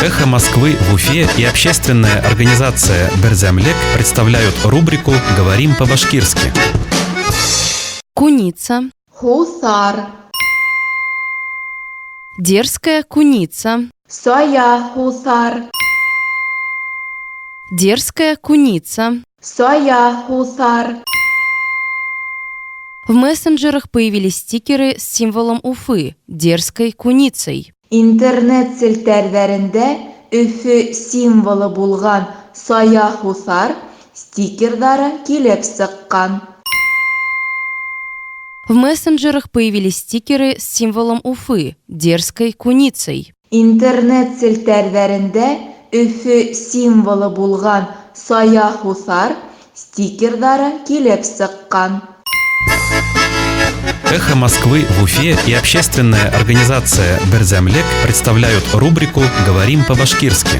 «Эхо Москвы» в Уфе и общественная организация «Берзямлек» представляют рубрику «Говорим по-башкирски». Куница. Хусар. Дерзкая куница. Соя хусар. Дерзкая куница. Соя хусар. В мессенджерах появились стикеры с символом Уфы – дерзкой куницей. Интернет селтәрләрендә Өфе символы булган Соя хусар стикерлары килеп сыккан. В мессенджерах появились стикеры с символом Уфы – дерзкой куницей. Интернет селтәрләрендә Өфе символы булган Соя хусар стикерлары килеп сыккан. «Эхо Москвы» в Уфе и общественная организация «Берзямлек» представляют рубрику «Говорим по-башкирски».